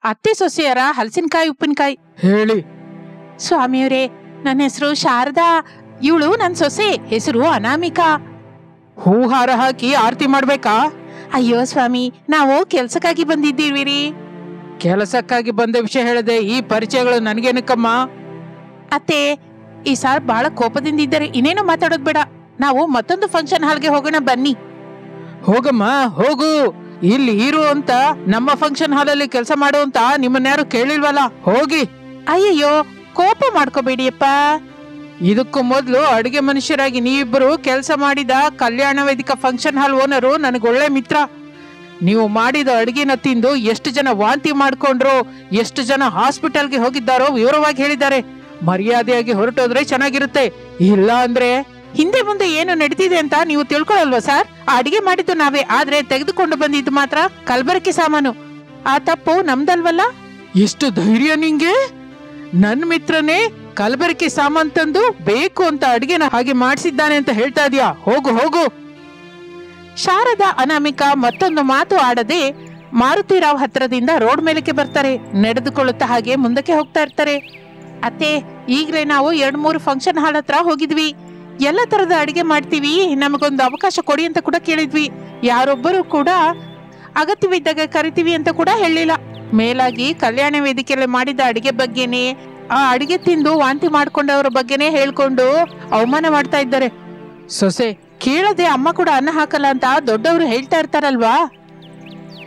ಅತ್ತೆ ಸೊಸೆಯರ ಹಲಸಿನಕಾಯಿ ಉಪ್ಪಿನಕಾಯಿ. ಹೇಳಿ ಸ್ವಾಮಿಯವರೇ, ನನ್ನ ಹೆಸರು ಶಾರದಾ, ಇವಳು ನನ್ನ ಸೊಸೆ ಹೆಸರು ಅನಾಮಿಕಾ. ಹೂಹಾರ ಹಾಕಿ ಆರತಿ ಮಾಡ್ಬೇಕಾ? ಅಯ್ಯೋ ಸ್ವಾಮಿ, ನಾವು ಕೆಲ್ಸಕ್ಕಾಗಿ ಬಂದಿದ್ದೀವಿ. ಕೆಲಸಕ್ಕಾಗಿ ಬಂದ ವಿಷಯ ಹೇಳದೆ ಈ ಪರಿಚಯಗಳು ನನಗೇನಕ್ಕಮ್ಮ? ಅತ್ತೆ, ಈ ಸಾರ್ ಬಹಳ ಕೋಪದಿಂದ ಇದ್ದಾರೆ, ಇನ್ನೇನು ಮಾತಾಡೋದ್ ಬೇಡ. ನಾವು ಮತ್ತೊಂದು ಫಂಕ್ಷನ್ ಹಾಲ್ಗೆ ಹೋಗೋಣ ಬನ್ನಿ. ಹೋಗಮ್ಮ ಹೋಗು. ಇಲ್ಲಿ ಇರು ಅಂತ, ನಮ್ಮ ಫಂಕ್ಷನ್ ಹಾಲಲ್ಲಿ ಕೆಲಸ ಮಾಡುವಂತ ನಿಮ್ಮನ್ಯಾರು ಕೇಳಿಲ್ವಲ್ಲ, ಹೋಗಿ. ಅಯ್ಯಯ್ಯೋ, ಕೋಪ ಮಾಡ್ಕೋಬೇಡಿಯಪ್ಪ. ಇದಕ್ಕೂ ಮೊದಲು ಅಡಿಗೆ ಮನುಷ್ಯರಾಗಿ ನೀವಿಬ್ಬರು ಕೆಲಸ ಮಾಡಿದ ಕಲ್ಯಾಣ ವೇದಿಕಾ ಫಂಕ್ಷನ್ ಹಾಲ್ ಓನರು ನನಗೊಳ್ಳೆ ಮಿತ್ರ. ನೀವು ಮಾಡಿದ ಅಡಿಗೆನ ತಿಂದು ಎಷ್ಟು ಜನ ವಾಂತಿ ಮಾಡ್ಕೊಂಡ್ರು, ಎಷ್ಟು ಜನ ಹಾಸ್ಪಿಟಲ್ಗೆ ಹೋಗಿದ್ದಾರೋ ವಿವರವಾಗಿ ಹೇಳಿದ್ದಾರೆ. ಮರ್ಯಾದೆಯಾಗಿ ಹೊರಟೋದ್ರೆ ಚೆನ್ನಾಗಿರುತ್ತೆ, ಇಲ್ಲ ಅಂದ್ರೆ ಹಿಂದೆ ಮುಂದೆ ಏನು ನಡೀತಿದೆ ಅಂತ ನೀವು ತಿಳ್ಕೊಳಲ್ವಾ ಸರ್? ಆ ಅಡಿಗೆ ಮಾಡಿದ್ದು ನಾವೇ, ಆದ್ರೆ ತೆಗೆದುಕೊಂಡು ಬಂದಿದ್ದು ಮಾತ್ರ ಕಲಬೆರಕೆ ಸಾಮಾನು. ಆ ತಪ್ಪು ನಮ್ದಲ್ವಲ್ಲ? ಎಷ್ಟು ಧೈರ್ಯ ನಿಂಗೆ? ನನ್ ಮಿತ್ರನೇ ಕಲಬೆರಕೆ ಸಾಮಾನ್ ತಂದು ಬೇಕು ಅಂತ ಅಡಿಗೆನ ಹಾಗೆ ಮಾಡಿಸಿದ್ದಾನೆ ಅಂತ ಹೇಳ್ತಾ ಇದೀಯಾ? ಹೋಗು ಹೋಗು. ಶಾರದಾ ಅನಾಮಿಕಾ ಮತ್ತೊಂದು ಮಾತು ಆಡದೆ ಮಾರುತಿರಾವ್ ಹತ್ರದಿಂದ ರೋಡ್ ಮೇಲಕ್ಕೆ ಬರ್ತಾರೆ. ನಡೆದುಕೊಳ್ಳುತ್ತಾ ಹಾಗೆ ಮುಂದಕ್ಕೆ ಹೋಗ್ತಾ ಇರ್ತಾರೆ. ಅತ್ತೆ, ಈಗಲೇ ನಾವು 2-3 ಫಂಕ್ಷನ್ ಹಾಲ್ ಹತ್ರ ಹೋಗಿದ್ವಿ. ಎಲ್ಲ ತರದ ಅಡಿಗೆ ಮಾಡ್ತೀವಿ, ನಮಗೊಂದು ಅವಕಾಶ ಕೊಡಿ ಅಂತ ಕೂಡ ಕೇಳಿದ್ವಿ. ಯಾರೊಬ್ಬರು ಕೂಡ ಅಗತ್ಯವಿದ್ದಾಗ ಕರಿತೀವಿ ಅಂತ ಕೂಡ ಹೇಳಿಲ್ಲ. ಮೇಲಾಗಿ ಕಲ್ಯಾಣ ವೇದಿಕೆಯಲ್ಲಿ ಮಾಡಿದ ಅಡಿಗೆ ಬಗ್ಗೆನೆ, ಆ ಅಡಿಗೆ ತಿಂದು ವಾಂತಿ ಮಾಡ್ಕೊಂಡವ್ರ ಬಗ್ಗೆನೆ ಹೇಳ್ಕೊಂಡು ಅವಮಾನ ಮಾಡ್ತಾ ಇದ್ದಾರೆ. ಸೊಸೆ, ಕೇಳದೆ ಅಮ್ಮ ಕೂಡ ಅನ್ನ ಹಾಕಲ್ಲ ಅಂತ ದೊಡ್ಡವರು ಹೇಳ್ತಾ ಇರ್ತಾರಲ್ವಾ,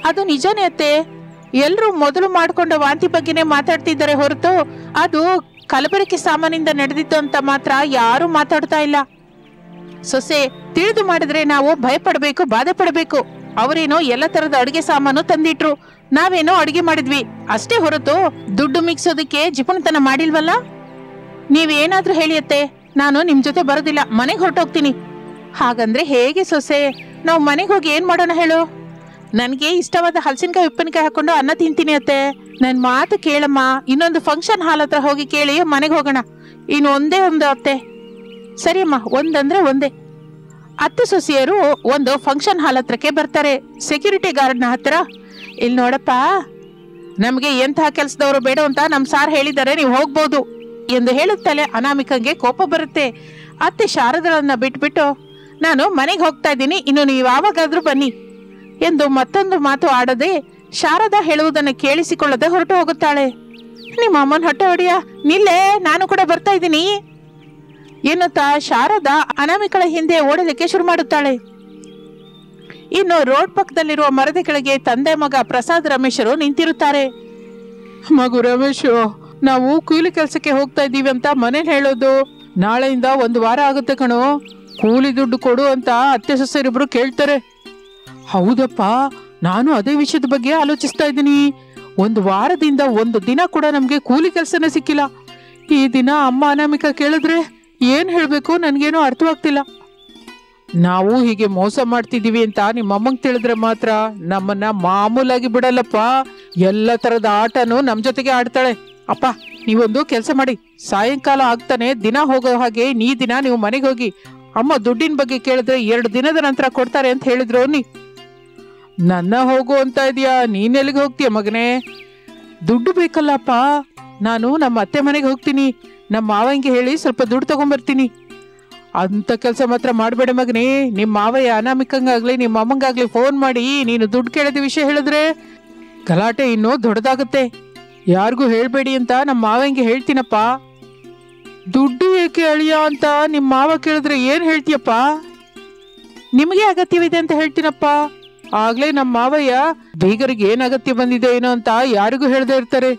ಅದು ನಿಜಾನೇ ಅತ್ತೆ. ಎಲ್ರು ಮೊದಲು ಮಾಡ್ಕೊಂಡ ವಾಂತಿ ಬಗ್ಗೆನೆ ಮಾತಾಡ್ತಿದ್ದಾರೆ ಹೊರತು ಅದು ಕಲಬೆರಕೆ ಸಾಮಾನಿಂದ ನಡೆದಿತ್ತು ಅಂತ ಮಾತ್ರ ಯಾರು ಮಾತಾಡ್ತಾ ಇಲ್ಲ. ಸೊಸೆ, ತಿಳಿದು ಮಾಡಿದ್ರೆ ನಾವು ಭಯ ಪಡಬೇಕು, ಬಾಧೆ ಪಡಬೇಕು. ಅವರೇನೋ ಎಲ್ಲ ತರದ ಅಡಿಗೆ ಸಾಮಾನು ತಂದಿಟ್ರು, ನಾವೇನೋ ಅಡಿಗೆ ಮಾಡಿದ್ವಿ ಅಷ್ಟೇ ಹೊರತು ದುಡ್ಡು ಮಿಕ್ಸೋದಕ್ಕೆ ಜಿಪುಣತನ ಮಾಡಿಲ್ವಲ್ಲ. ನೀವೇನಾದ್ರೂ ಹೇಳಿಯತ್ತೆ, ನಾನು ನಿಮ್ ಜೊತೆ ಬರೋದಿಲ್ಲ, ಮನೆಗೆ ಹೊರಟೋಗ್ತೀನಿ. ಹಾಗಂದ್ರೆ ಹೇಗೆ ಸೊಸೆ? ನಾವು ಮನೆಗೆ ಹೋಗಿ ಏನ್ ಮಾಡೋಣ ಹೇಳು? ನನ್ಗೆ ಇಷ್ಟವಾದ ಹಲಸಿನಕಾಯಿ ಉಪ್ಪಿನಕಾಯಿ ಹಾಕೊಂಡು ಅನ್ನ ತಿಂತೀನಿ ಅತ್ತೆ. ನನ್ ಮಾತು ಕೇಳಮ್ಮ, ಇನ್ನೊಂದು ಫಂಕ್ಷನ್ ಹಾಲ್ ಹತ್ರ ಹೋಗಿ ಕೇಳಿ ಮನೆಗೆ ಹೋಗೋಣ. ಇನ್ನು ಒಂದೇ ಒಂದು ಅತ್ತೆ. ಸರಿಯಮ್ಮ, ಒಂದಂದ್ರೆ ಒಂದೇ. ಅತ್ತೆ ಸೊಸೆಯರು ಒಂದು ಫಂಕ್ಷನ್ ಹಾಲ್ ಹತ್ರಕ್ಕೆ ಬರ್ತಾರೆ. ಸೆಕ್ಯೂರಿಟಿ ಗಾರ್ಡ್ನ ಹತ್ರ, ಇಲ್ಲಿ ನೋಡಪ್ಪ, ನಮ್ಗೆ ಎಂತಹ ಕೆಲ್ಸದವರು ಬೇಡ ಅಂತ ನಮ್ ಸಾರ್ ಹೇಳಿದ್ದಾರೆ, ನೀವು ಹೋಗ್ಬೋದು ಎಂದು ಹೇಳುತ್ತಲೇ ಅನಾಮಿಕಂಗೆ ಕೋಪ ಬರುತ್ತೆ. ಅತ್ತೆ ಶಾರದಳನ್ನ ಬಿಟ್ಬಿಟ್ಟು, ನಾನು ಮನೆಗೆ ಹೋಗ್ತಾ ಇದ್ದೀನಿ, ಇನ್ನು ನೀವು ಯಾವಾಗಾದ್ರೂ ಬನ್ನಿ ಎಂದು ಮತ್ತೊಂದು ಮಾತು ಆಡದೆ ಶಾರದಾ ಹೇಳುವುದನ್ನು ಕೇಳಿಸಿಕೊಳ್ಳದೆ ಹೊರಟು ಹೋಗುತ್ತಾಳೆ. ನಿಮ್ಮ ಅಮ್ಮನ ಹೊಟ್ಟೆ ಹೊಡಿಯ, ನಿಲ್ಲೇ, ನಾನು ಕೂಡ ಬರ್ತಾ ಇದ್ದೀನಿ ಎನ್ನುತ್ತಾ ಶಾರದಾ ಅನಾಮಿಕಳ ಹಿಂದೆ ಓಡಲಿಕ್ಕೆ ಶುರು ಮಾಡುತ್ತಾಳೆ. ಇನ್ನು ರೋಡ್ ಪಕ್ಕದಲ್ಲಿರುವ ಮರದ ಕೆಳಗೆ ತಂದೆ ಮಗ ಪ್ರಸಾದ್ ರಮೇಶರು ನಿಂತಿರುತ್ತಾರೆ. ಮಗು ರಮೇಶು, ನಾವು ಕೂಲಿ ಕೆಲಸಕ್ಕೆ ಹೋಗ್ತಾ ಇದ್ದೀವಿ ಅಂತ ಮನೇಲಿ ಹೇಳೋದು. ನಾಳೆಯಿಂದ 1 ವಾರ ಆಗುತ್ತೆ ಕಣೋ, ಕೂಲಿ ದುಡ್ಡು ಕೊಡು ಅಂತ ಅತ್ತೆ ಸೊಸೆಯರಿಬ್ರು ಕೇಳ್ತಾರೆ. ಹೌದಪ್ಪ, ನಾನು ಅದೇ ವಿಷಯದ ಬಗ್ಗೆ ಆಲೋಚಿಸ್ತಾ ಇದ್ದೀನಿ. 1 ವಾರದಿಂದ 1 ದಿನ ಕೂಡ ನಮ್ಗೆ ಕೂಲಿ ಕೆಲಸನೇ ಸಿಕ್ಕಿಲ್ಲ. ಈ ದಿನ ಅಮ್ಮ ಅನಾಮಿಕಾ ಕೇಳಿದ್ರೆ ಏನ್ ಹೇಳ್ಬೇಕು ನನ್ಗೇನೋ ಅರ್ಥವಾಗ್ತಿಲ್ಲ. ನಾವು ಹೀಗೆ ಮೋಸ ಮಾಡ್ತಿದೀವಿ ಅಂತ ನಿಮ್ಮಮ್ಮಂಗೆ ತಿಳಿದ್ರೆ ಮಾತ್ರ ನಮ್ಮನ್ನ ಮಾಮೂಲಾಗಿ ಬಿಡಲ್ಲಪ್ಪ. ಎಲ್ಲ ತರದ ಆಟನೂ ನಮ್ ಜೊತೆಗೆ ಆಡ್ತಾಳೆ. ಅಪ್ಪ, ನೀವೊಂದು ಕೆಲಸ ಮಾಡಿ, ಸಾಯಂಕಾಲ ಆಗ್ತಾನೆ ದಿನ ಹೋಗೋ ಹಾಗೆ ಈ ದಿನ ನೀವು ಮನೆಗೆ ಹೋಗಿ. ಅಮ್ಮ ದುಡ್ಡಿನ ಬಗ್ಗೆ ಕೇಳಿದ್ರೆ 2 ದಿನದ ನಂತರ ಕೊಡ್ತಾರೆ ಅಂತ ಹೇಳಿದ್ರು. ನನ್ನ ಹೋಗು ಅಂತ ಇದೀಯಾ? ನೀನ್ ಎಲ್ಲಿಗೆ ಹೋಗ್ತೀಯ ಮಗನೇ? ದುಡ್ಡು ಬೇಕಲ್ಲಪ್ಪ. ನಾನು ನಮ್ಮ ಅತ್ತೆ ಮನೆಗೆ ಹೋಗ್ತೀನಿ, ನಮ್ಮ ಮಾವಂಗೆ ಹೇಳಿ ಸ್ವಲ್ಪ ದುಡ್ಡು ತಗೊಂಡ್ಬರ್ತೀನಿ. ಅಂತ ಕೆಲಸ ಮಾತ್ರ ಮಾಡಬೇಡ ಮಗನೇ. ನಿಮ್ಮ ಮಾವಯ್ಯ ಅನಾಮಿಕಂಗಾಗ್ಲಿ ನಿಮ್ಮ ಅಮ್ಮಂಗಾಗ್ಲಿ ಫೋನ್ ಮಾಡಿ ನೀನು ದುಡ್ಡು ಕೇಳಿದ ವಿಷಯ ಹೇಳಿದ್ರೆ ಗಲಾಟೆ ಇನ್ನೂ ದೊಡ್ಡದಾಗುತ್ತೆ. ಯಾರಿಗೂ ಹೇಳ್ಬೇಡಿ ಅಂತ ನಮ್ಮ ಮಾವಂಗೆ ಹೇಳ್ತೀನಪ್ಪ. ದುಡ್ಡು ಏಕೆ ಅಳಿಯ ಅಂತ ನಿಮ್ಮ ಮಾವ ಕೇಳಿದ್ರೆ ಏನ್ ಹೇಳ್ತೀಯಪ್ಪ? ನಿಮಗೆ ಅಗತ್ಯವಿದೆ ಅಂತ ಹೇಳ್ತೀನಪ್ಪ. ಆಗ್ಲೇ ನಮ್ಮ ಮಾವಯ್ಯ ಬೀಗರಿಗೆ ಏನ್ ಅಗತ್ಯ ಬಂದಿದೆ ಏನೋ ಅಂತ ಯಾರಿಗೂ ಹೇಳ್ದೆ ಇರ್ತಾರೆ.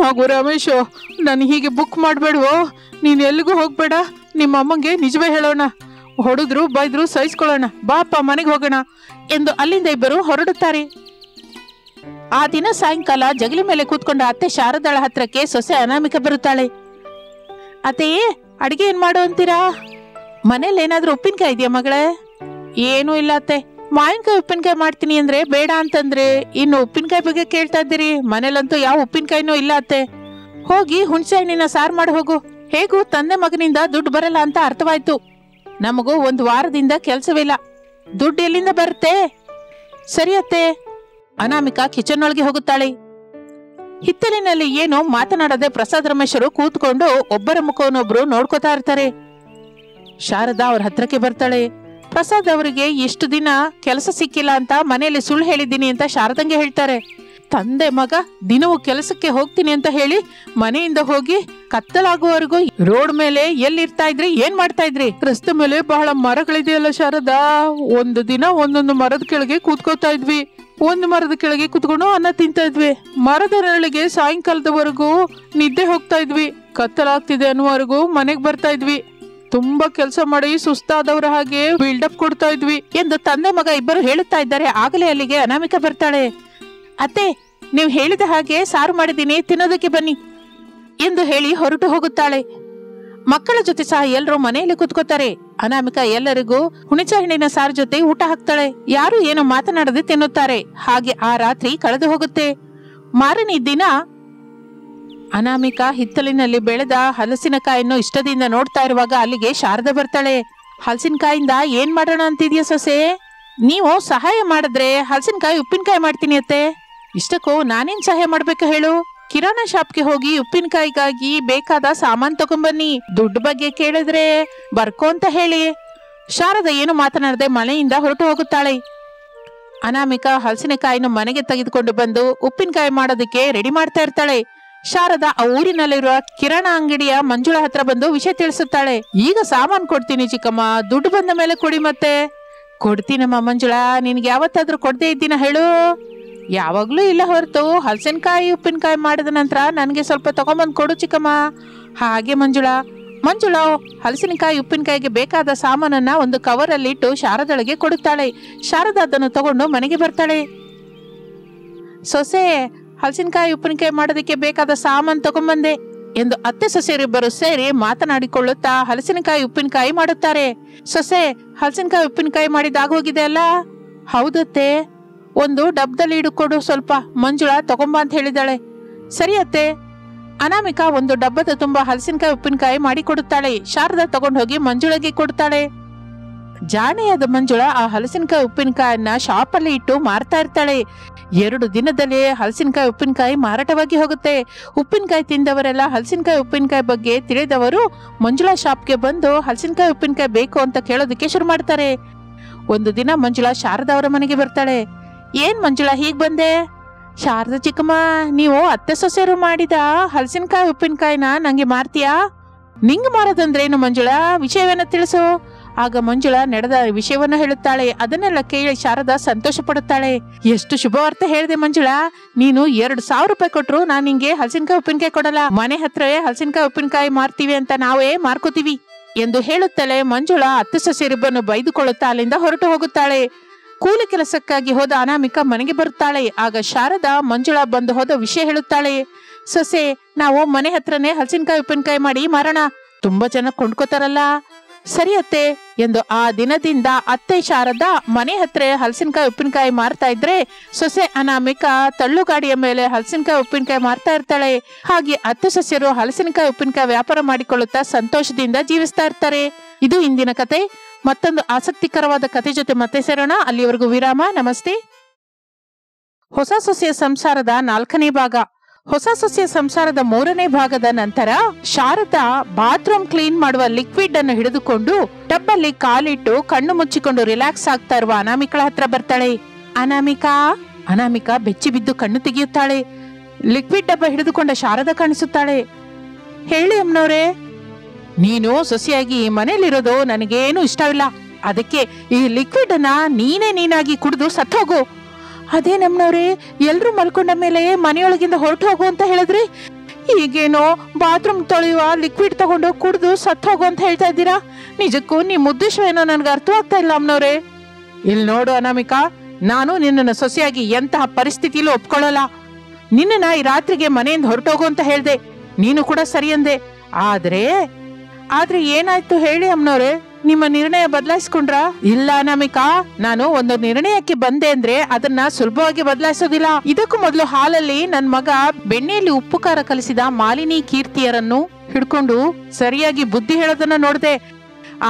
ಮಗು ರಮೇಶು, ನಾನು ಹೀಗೆ ಬುಕ್ ಮಾಡಬೇಡವೋ, ನೀನು ಎಲ್ಲಿಗೂ ಹೋಗ್ಬೇಡ. ನಿಮ್ಮ ಅಮ್ಮಂಗೆ ನಿಜವೇ ಹೇಳೋಣ, ಹೊಡೆದ್ರು ಬೈದ್ರು ಸಹಿಸ್ಕೊಳ್ಳೋಣ, ಬಾಪ್ಪ ಮನೆಗೆ ಹೋಗೋಣ ಎಂದು ಅಲ್ಲಿಂದ ಇಬ್ಬರು ಹೊರಡುತ್ತಾರೆ. ಆ ದಿನ ಸಾಯಂಕಾಲ ಜಗಲಿ ಮೇಲೆ ಕೂತ್ಕೊಂಡ ಅತ್ತೆ ಶಾರದಾಳ ಹತ್ರಕ್ಕೆ ಸೊಸೆ ಅನಾಮಿಕ ಬರುತ್ತಾಳೆ. ಅತ್ತೆ, ಅಡಿಗೆ ಏನ್ ಮಾಡು ಅಂತೀರಾ? ಮನೇಲಿ ಏನಾದ್ರೂ ಉಪ್ಪಿನಕಾಯಿ ಇದೆಯಾ ಮಗಳೇ? ಏನೂ ಇಲ್ಲ ಅತ್ತೆ. ಮಾವಿನಕಾಯಿ ಉಪ್ಪಿನಕಾಯಿ ಮಾಡ್ತೀನಿ ಅಂದ್ರೆ ಬೇಡ ಅಂತಂದ್ರೆ ಇನ್ನು ಉಪ್ಪಿನಕಾಯಿ ಬಗ್ಗೆ ಕೇಳ್ತಾ ಇದ್ದೀರಿ? ಮನೇಲಂತೂ ಯಾವ ಉಪ್ಪಿನಕಾಯಿನೂ ಇಲ್ಲ ಅತ್ತೆ. ಹೋಗಿ ಹುಣಸೆ ಹಣ್ಣಿನ ಸಾರು ಮಾಡಿ ಹೋಗು. ಹೇಗೂ ತಂದೆ ಮಗನಿಂದ ದುಡ್ಡು ಬರಲ್ಲ ಅಂತ ಅರ್ಥವಾಯ್ತು. ನಮಗೂ 1 ವಾರದಿಂದ ಕೆಲಸವಿಲ್ಲ, ದುಡ್ಡು ಎಲ್ಲಿಂದ ಬರುತ್ತೆ? ಸರಿ ಅತ್ತೆ. ಅನಾಮಿಕಾ ಕಿಚನ್ ಒಳಗೆ ಹೋಗುತ್ತಾಳೆ. ಹಿತ್ತಲಿನಲ್ಲಿ ಏನು ಮಾತನಾಡದೆ ಪ್ರಸಾದ್ ರಮೇಶರು ಕೂತ್ಕೊಂಡು ಒಬ್ಬರ ಮುಖವನ್ನೊಬ್ರು ನೋಡ್ಕೋತಾ ಇರ್ತಾರೆ. ಶಾರದಾ ಅವ್ರ ಹತ್ರಕ್ಕೆ ಬರ್ತಾಳೆ. ಪ್ರಸಾದ್ ಅವರಿಗೆ ಎಷ್ಟು ದಿನ ಕೆಲಸ ಸಿಕ್ಕಿಲ್ಲ ಅಂತ ಮನೆಯಲ್ಲಿ ಸುಳ್ಳು ಹೇಳಿದ್ದೀನಿ ಅಂತ ಶಾರದಂಗೆ ಹೇಳ್ತಾರೆ. ತಂದೆ ಮಗ ದಿನವೂ ಕೆಲಸಕ್ಕೆ ಹೋಗ್ತೀನಿ ಅಂತ ಹೇಳಿ ಮನೆಯಿಂದ ಹೋಗಿ ಕತ್ತಲಾಗುವವರೆಗೂ ರೋಡ್ ಮೇಲೆ ಎಲ್ಲಿರ್ತಾ ಇದ್ರಿ, ಏನ್ ಮಾಡ್ತಾ ಇದ್ರಿ? ರಸ್ತೆ ಮೇಲೆ ಬಹಳ ಮರಗಳಿದೆಯಲ್ಲ ಶಾರದಾ, ಒಂದು ದಿನ ಒಂದೊಂದು ಮರದ ಕೆಳಗೆ ಕೂತ್ಕೋತಾ ಇದ್ವಿ. ಒಂದು ಮರದ ಕೆಳಗೆ ಕೂತ್ಕೊಂಡು ಅನ್ನ ತಿಂತಾ ಇದ್ವಿ. ಮರದ ನೆರಳಿಗೆ ಸಾಯಂಕಾಲದವರೆಗೂ ನಿದ್ದೆ ಹೋಗ್ತಾ ಇದ್ವಿ. ಕತ್ತಲಾಗ್ತಿದೆ ಅನ್ನುವರೆಗೂ ಮನೆಗ್ ಬರ್ತಾ ಇದ್ವಿ. ತುಂಬಾ ಕೆಲಸ ಮಾಡಿ ಸುಸ್ತಾದವ್ರ ಹಾಗೆ ಬಿಲ್ಡಪ್ ಕೊಡ್ತಾ ಇದ್ವಿ ಎಂದು ತಂದೆ ಮಗ ಇಬ್ಬರು ಹೇಳುತ್ತಾ ಇದ್ದಾರೆ. ಆಗಲೇ ಅಲ್ಲಿಗೆ ಅನಾಮಿಕಾ ಬರ್ತಾಳೆ. ಅತ್ತೆ, ನೀವು ಹೇಳಿದ ಹಾಗೆ ಸಾರು ಮಾಡಿದ್ದೀನಿ, ತಿನ್ನೋದಕ್ಕೆ ಬನ್ನಿ ಎಂದು ಹೇಳಿ ಹೊರಟು ಹೋಗುತ್ತಾಳೆ. ಮಕ್ಕಳ ಜೊತೆ ಸಹ ಎಲ್ಲರೂ ಮನೆಯಲ್ಲಿ ಕುತ್ಕೋತಾರೆ. ಅನಾಮಿಕಾ ಎಲ್ಲರಿಗೂ ಹುಣಿಚ ಹಣ್ಣಿನ ಸಾರು ಜೊತೆ ಊಟ ಹಾಕ್ತಾಳೆ. ಯಾರು ಏನು ಮಾತನಾಡದೆ ತಿನ್ನುತ್ತಾರೆ. ಹಾಗೆ ಆ ರಾತ್ರಿ ಕಳೆದು ಹೋಗುತ್ತೆ. ಮಾರನೇ ದಿನ ಅನಾಮಿಕಾ ಹಿತ್ತಲಿನಲ್ಲಿ ಬೆಳೆದ ಹಲಸಿನಕಾಯನ್ನು ಇಷ್ಟದಿಂದ ನೋಡ್ತಾ ಇರುವಾಗ ಅಲ್ಲಿಗೆ ಶಾರದಾ ಬರ್ತಾಳೆ. ಹಲಸಿನಕಾಯಿಂದ ಏನ್ ಮಾಡೋಣ ಅಂತಿದ್ಯಾ ಸೊಸೆ? ನೀವು ಸಹಾಯ ಮಾಡಿದ್ರೆ ಹಲಸಿನಕಾಯಿ ಉಪ್ಪಿನಕಾಯಿ ಮಾಡ್ತೀನಿ ಅತ್ತೆ. ಇಷ್ಟಕ್ಕೂ ನಾನೇನ್ ಸಹಾಯ ಮಾಡ್ಬೇಕು ಹೇಳು? ಕಿರಾಣಾ ಶಾಪ್ಗೆ ಹೋಗಿ ಉಪ್ಪಿನಕಾಯಿಗಾಗಿ ಬೇಕಾದ ಸಾಮಾನ್ ತಗೊಂಡ್ಬನ್ನಿ. ದುಡ್ಡು ಬಗ್ಗೆ ಕೇಳಿದ್ರೆ ಬರ್ಕೋ ಅಂತ ಹೇಳಿ. ಶಾರದಾ ಏನು ಮಾತನಾಡದೆ ಮನೆಯಿಂದ ಹೊರಟು ಹೋಗುತ್ತಾಳೆ. ಅನಾಮಿಕಾ ಹಲಸಿನಕಾಯಿನ ಮನೆಗೆ ತೆಗೆದುಕೊಂಡು ಬಂದು ಉಪ್ಪಿನಕಾಯಿ ಮಾಡೋದಕ್ಕೆ ರೆಡಿ ಮಾಡ್ತಾ ಇರ್ತಾಳೆ. ಶಾರದಾ ಆ ಊರಿನಲ್ಲಿರುವ ಕಿರಾಣಾ ಅಂಗಡಿಯ ಮಂಜುಳಾ ಹತ್ರ ಬಂದು ವಿಷಯ ತಿಳಿಸುತ್ತಾಳೆ. ಈಗ ಸಾಮಾನ್ ಕೊಡ್ತೀನಿ ಚಿಕ್ಕಮ್ಮ, ದುಡ್ಡು ಬಂದ ಮೇಲೆ ಕೊಡಿ. ಮತ್ತೆ ಕೊಡ್ತೀನಮ್ಮ ಮಂಜುಳಾ, ನಿನ್ಗೆ ಯಾವತ್ತಾದ್ರೂ ಕೊಡದೇ ಇದ್ದೀನ ಹೇಳು? ಯಾವಾಗ್ಲೂ ಇಲ್ಲ ಹೊರತು ಹಲಸಿನಕಾಯಿ ಉಪ್ಪಿನಕಾಯಿ ಮಾಡಿದ ನಂತರ ನನಗೆ ಸ್ವಲ್ಪ ತಗೊಂಬಂದು ಕೊಡು ಚಿಕ್ಕಮ್ಮ. ಹಾಗೆ ಮಂಜುಳಾ ಹಲಸಿನಕಾಯಿ ಉಪ್ಪಿನಕಾಯಿಗೆ ಬೇಕಾದ ಸಾಮಾನನ್ನ ಒಂದು ಕವರ್ ಅಲ್ಲಿ ಇಟ್ಟು ಶಾರದಳಿಗೆ ಕೊಡುತ್ತಾಳೆ. ಶಾರದಾ ಅದನ್ನು ತಗೊಂಡು ಮನೆಗೆ ಬರ್ತಾಳೆ. ಸೊಸೆ, ಹಲಸಿನಕಾಯಿ ಉಪ್ಪಿನಕಾಯಿ ಮಾಡೋದಕ್ಕೆ ಬೇಕಾದ ಸಾಮಾನು ತಗೊಂಬಂದೆ ಎಂದು ಅತ್ತೆ ಸೊಸೆಯರಿಬ್ಬರು ಸೇರಿ ಮಾತನಾಡಿಕೊಳ್ಳುತ್ತಾ ಹಲಸಿನಕಾಯಿ ಉಪ್ಪಿನಕಾಯಿ ಮಾಡುತ್ತಾರೆ. ಸೊಸೆ, ಹಲಸಿನಕಾಯಿ ಉಪ್ಪಿನಕಾಯಿ ಮಾಡಿದಾಗೋಗಿದೆ ಅಲ್ಲ? ಹೌದತ್ತೆ, ಒಂದು ಡಬ್ಬದಲ್ಲಿ ಇಡುಕೊಡು ಸ್ವಲ್ಪ, ಮಂಜುಳಾ ತಗೊಂಬ ಅಂತ ಹೇಳಿದಾಳೆ. ಸರಿ ಅತ್ತೆ. ಅನಾಮಿಕಾ ಒಂದು ಡಬ್ಬದ ತುಂಬಾ ಹಲಸಿನಕಾಯಿ ಉಪ್ಪಿನಕಾಯಿ ಮಾಡಿ ಕೊಡುತ್ತಾಳೆ. ಶಾರದಾ ತಗೊಂಡು ಹೋಗಿ ಮಂಜುಳಗೆ ಕೊಡ್ತಾಳೆ. ಜಾಣೆಯಾದ ಮಂಜುಳಾ ಆ ಹಲಸಿನಕಾಯಿ ಉಪ್ಪಿನಕಾಯನ್ನ ಶಾಪಲ್ಲಿ ಇಟ್ಟು ಮಾರ್ತಾ ಇರ್ತಾಳೆ. 2 ದಿನದಲ್ಲಿ ಹಲಸಿನಕಾಯಿ ಉಪ್ಪಿನಕಾಯಿ ಮಾರಾಟವಾಗಿ ಹೋಗುತ್ತೆ. ಉಪ್ಪಿನಕಾಯಿ ತಿಂದವರೆಲ್ಲ ಹಲಸಿನಕಾಯಿ ಉಪ್ಪಿನಕಾಯಿ ಬಗ್ಗೆ ತಿಳಿದವರು ಮಂಜುಳಾ ಶಾಪ್ಗೆ ಬಂದು ಹಲಸಿನಕಾಯಿ ಉಪ್ಪಿನಕಾಯಿ ಬೇಕು ಅಂತ ಕೇಳೋದಕ್ಕೆ ಶುರು ಮಾಡ್ತಾರೆ. ಒಂದು ದಿನ ಮಂಜುಳಾ ಶಾರದಾ ಅವರ ಮನೆಗೆ ಬರ್ತಾಳೆ. ಏನ್ ಮಂಜುಳಾ ಹೀಗ್ ಬಂದೆ? ಶಾರದಾ ಚಿಕ್ಕಮ್ಮ, ನೀವು ಅತ್ತೆ ಸೊಸೆಯರು ಮಾಡಿದ ಹಲಸಿನಕಾಯಿ ಉಪ್ಪಿನಕಾಯಿನ ನಂಗೆ ಮಾರ್ತೀಯಾ? ನಿಂಗೆ ಮಾರೋದಂದ್ರೇನು ಮಂಜುಳಾ? ವಿಷಯವನ್ನ ತಿಳಿಸು. ಆಗ ಮಂಜುಳಾ ನಡೆದ ವಿಷಯವನ್ನ ಹೇಳುತ್ತಾಳೆ. ಅದನ್ನೆಲ್ಲ ಕೇಳಿ ಶಾರದಾ ಸಂತೋಷ ಪಡುತ್ತಾಳೆ. ಎಷ್ಟು ಶುಭವಾರ್ತೆ ಹೇಳಿದೆ ಮಂಜುಳಾ, ನೀನು 2,000 ರೂಪಾಯಿ ಕೊಟ್ರು ನಾನು ನಿಂಗೆ ಹಲಸಿನಕಾಯಿ ಉಪ್ಪಿನಕಾಯಿ ಕೊಡಲ್ಲ. ಮನೆ ಹತ್ರವೇ ಹಲಸಿನಕಾಯಿ ಉಪ್ಪಿನಕಾಯಿ ಮಾರ್ತೀವಿ ಅಂತ ನಾವೇ ಮಾರ್ಕೋತೀವಿ ಎಂದು ಹೇಳುತ್ತಲೇ ಮಂಜುಳಾ ಅತ್ತೆ ಸೊಸೆಯರಿಬ್ಬರನ್ನು ಬೈದುಕೊಳ್ಳುತ್ತಾ ಅಲ್ಲಿಂದ ಹೊರಟು ಹೋಗುತ್ತಾಳೆ. ಕೂಲಿ ಕೆಲಸಕ್ಕಾಗಿ ಹೋದ ಅನಾಮಿಕಾ ಮನೆಗೆ ಬರುತ್ತಾಳೆ. ಆಗ ಶಾರದಾ ಮಂಜುಳಾ ಬಂದು ಹೋದ ವಿಷಯ ಹೇಳುತ್ತಾಳೆ. ಸೊಸೆ, ನಾವು ಮನೆ ಹತ್ರನೇ ಹಲಸಿನಕಾಯಿ ಉಪ್ಪಿನಕಾಯಿ ಮಾಡಿ ಮಾರೋಣ, ತುಂಬಾ ಜನ ಕೊಂಡ್ಕೋತಾರಲ್ಲ. ಸರಿ ಅತ್ತೆ ಎಂದು ಆ ದಿನದಿಂದ ಅತ್ತೆ ಶಾರದಾ ಮನೆ ಹತ್ರ ಹಲಸಿನಕಾಯಿ ಉಪ್ಪಿನಕಾಯಿ ಮಾರ್ತಾ ಇದ್ರೆ ಸೊಸೆ ಅನಾಮಿಕಾ ತಳ್ಳುಗಾಡಿಯ ಮೇಲೆ ಹಲಸಿನಕಾಯಿ ಉಪ್ಪಿನಕಾಯಿ ಮಾರ್ತಾ ಇರ್ತಾಳೆ. ಹಾಗೆ ಅತ್ತೆ ಸೊಸೆಯರು ಹಲಸಿನಕಾಯಿ ಉಪ್ಪಿನಕಾಯಿ ವ್ಯಾಪಾರ ಮಾಡಿಕೊಳ್ಳುತ್ತಾ ಸಂತೋಷದಿಂದ ಜೀವಿಸ್ತಾ ಇರ್ತಾರೆ. ಇದು ಇಂದಿನ ಕತೆ. ಮತ್ತೊಂದು ಆಸಕ್ತಿಕರವಾದ ಕತೆ ಜೊತೆ ಮತ್ತೆ ಸೇರೋಣ. ಅಲ್ಲಿವರೆಗೂ ವಿರಾಮ. ನಮಸ್ತೆ. ಹೊಸ ಸೊಸೆಯ ಸಂಸಾರದ 4ನೇ ಭಾಗ. ಹೊಸ ಸೊಸೆಯ ಸಂಸಾರದ 3ನೇ ಭಾಗದ ನಂತರ ಶಾರದಾ ಬಾತ್ರೂಮ್ ಕ್ಲೀನ್ ಮಾಡುವ ಲಿಕ್ವಿಡ್ ಅನ್ನು ಹಿಡಿದುಕೊಂಡು ಟಬ್ಬಲ್ಲಿ ಕಾಲಿಟ್ಟು ಕಣ್ಣು ಮುಚ್ಚಿಕೊಂಡು ರಿಲ್ಯಾಕ್ಸ್ ಆಗ್ತಾ ಇರುವ ಅನಾಮಿಕಳ ಹತ್ರ ಬರ್ತಾಳೆ. ಅನಾಮಿಕಾ ಬೆಚ್ಚಿ ಬಿದ್ದು ಕಣ್ಣು ತೆಗೆಯುತ್ತಾಳೆ. ಲಿಕ್ವಿಡ್ ಡಬ್ಬ ಹಿಡಿದುಕೊಂಡ ಶಾರದಾ ಕಾಣಿಸುತ್ತಾಳೆ. ಹೇಳಿ ಅಮ್ಮನವ್ರೆ. ನೀನು ಸೊಸೆಯಾಗಿ ಈ ಮನೇಲಿರೋದು ನನಗೇನು ಇಷ್ಟವಿಲ್ಲ. ಅದಕ್ಕೆ ಈ ಲಿಕ್ವಿಡ್ ಅನ್ನ ನೀನಾಗಿ ಕುಡಿದು ಸತ್ತೋಗು. ಅದೇ ನಮ್ಮನವ್ರೆ, ಎಲ್ರು ಮಲ್ಕೊಂಡ ಮೇಲೆ ಮನೆಯೊಳಗಿಂದ ಹೊರಟು ಹೋಗು ಅಂತ ಹೇಳಿದ್ರಿ. ಈಗೇನೋ ಬಾತ್ರೂಮ್ ತೊಳೆಯುವ ಲಿಕ್ವಿಡ್ ತಗೊಂಡು ಕುಡಿದು ಸತ್ತು ಹೋಗು ಅಂತ ಹೇಳ್ತಾ ಇದ್ದೀರಾ? ನಿಜಕ್ಕೂ ನಿಮ್ಮ ಉದ್ದೇಶವೇನೋ ನನಗೆ ಅರ್ಥವಾಗ್ತಾ ಇಲ್ಲ ಅಮ್ಮನವ್ರೆ. ಇಲ್ಲಿ ನೋಡು ಅನಾಮಿಕಾ, ನಾನು ನಿನ್ನನ್ನು ಸೊಸೆಯಾಗಿ ಎಂತಹ ಪರಿಸ್ಥಿತಿಲೂ ಒಪ್ಕೊಳ್ಳಲ್ಲ. ನಿನ್ನನ್ನ ಈ ರಾತ್ರಿಗೆ ಮನೆಯಿಂದ ಹೊರಟೋಗು ಅಂತ ಹೇಳ್ದೆ, ನೀನು ಕೂಡ ಸರಿ ಅಂದೆ. ಆದ್ರೆ ಏನಾಯ್ತು ಹೇಳಿ ಅಮ್ಮನವ್ರೆ? ನಿಮ್ಮ ನಿರ್ಣಯ ಬದಲಾಯಿಸ್ಕೊಂಡ್ರ? ಇಲ್ಲ ಅನಾಮಿಕಾ, ನಾನು ಒಂದು ನಿರ್ಣಯಕ್ಕೆ ಬಂದೆ ಅಂದ್ರೆ ಅದನ್ನ ಸುಲಭವಾಗಿ ಬದಲಾಯಿಸೋದಿಲ್ಲ. ಇದಕ್ಕೂ ಮೊದಲು ಹಾಲಲ್ಲಿ ನನ್ ಮಗ ಬೆಣ್ಣೆಯಲ್ಲಿ ಉಪ್ಪು ಖಾರ ಕಲಿಸಿದ ಮಾಲಿನಿ ಕೀರ್ತಿಯರನ್ನು ಹಿಡ್ಕೊಂಡು ಸರಿಯಾಗಿ ಬುದ್ಧಿ ಹೇಳೋದನ್ನ ನೋಡ್ದೆ.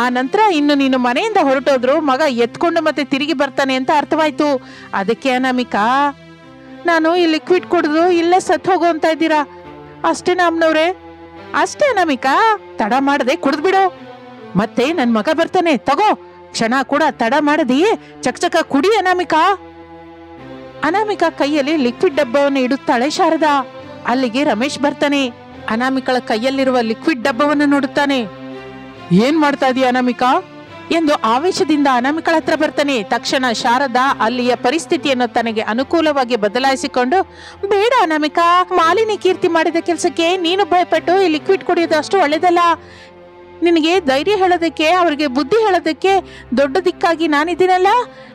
ಆ ನಂತರ ಇನ್ನು ನೀನು ಮನೆಯಿಂದ ಹೊರಟೋದ್ರು ಮಗ ಎತ್ಕೊಂಡು ಮತ್ತೆ ತಿರುಗಿ ಬರ್ತಾನೆ ಅಂತ ಅರ್ಥವಾಯ್ತು. ಅದಕ್ಕೆ ಅನಾಮಿಕಾ, ನಾನು ಈ ಲಿಕ್ವಿಡ್ ಕುಡಿದು ಇಲ್ಲೇ ಸತ್ ಹೋಗು ಅಂತ ಇದ್ದೀರಾ? ಅಷ್ಟೇನಾ ಅಮ್ಮನವ್ರೆ? ಅಷ್ಟೇ ಅನಾಮಿಕಾ, ತಡ ಮಾಡದೆ ಕುಡಿದ್ಬಿಡು. ಮತ್ತೆ ನನ್ ಮಗ ಬರ್ತಾನೆ, ತಗೋ, ಕ್ಷಣ ಕೂಡ ತಡ ಮಾಡದಿ ಚಕಚಕ ಕುಡಿ ಅನಾಮಿಕಾ. ಅನಾಮಿಕಾ ಕೈಯಲ್ಲಿ ಲಿಕ್ವಿಡ್ ಡಬ್ಬವನ್ನು ಇಡುತ್ತಾಳೆ ಶಾರದಾ. ಅಲ್ಲಿಗೆ ರಮೇಶ್ ಬರ್ತಾನೆ. ಅನಾಮಿಕಳ ಕೈಯಲ್ಲಿರುವ ಲಿಕ್ವಿಡ್ ಡಬ್ಬವನ್ನು ನೋಡುತ್ತಾನೆ. ಏನ್ ಮಾಡ್ತಾ ಇದೀಯ ಅನಾಮಿಕಾ ಎಂದು ಆವೇಶದಿಂದ ಅನಾಮಿಕಳ ಹತ್ರ ಬರ್ತಾನೆ. ತಕ್ಷಣ ಶಾರದಾ ಅಲ್ಲಿಯ ಪರಿಸ್ಥಿತಿಯನ್ನು ತನಗೆ ಅನುಕೂಲವಾಗಿ ಬದಲಾಯಿಸಿಕೊಂಡು, ಬೇಡ ಅನಾಮಿಕಾ, ಮಾಲಿನಿ ಕೀರ್ತಿ ಮಾಡಿದ ಕೆಲಸಕ್ಕೆ ನೀನು ಭಯಪಟ್ಟು ಈ ಲಿಕ್ವಿಡ್ ಕುಡಿಯೋದು ಅಷ್ಟು ಒಳ್ಳೇದಲ್ಲ. ನಿನಗೆ ಧೈರ್ಯ ಹೇಳೋದಕ್ಕೆ, ಅವ್ರಿಗೆ ಬುದ್ಧಿ ಹೇಳೋದಕ್ಕೆ ದೊಡ್ಡ ದಿಕ್ಕಾಗಿ ನಾನಿದ್ದೀನಲ್ಲ.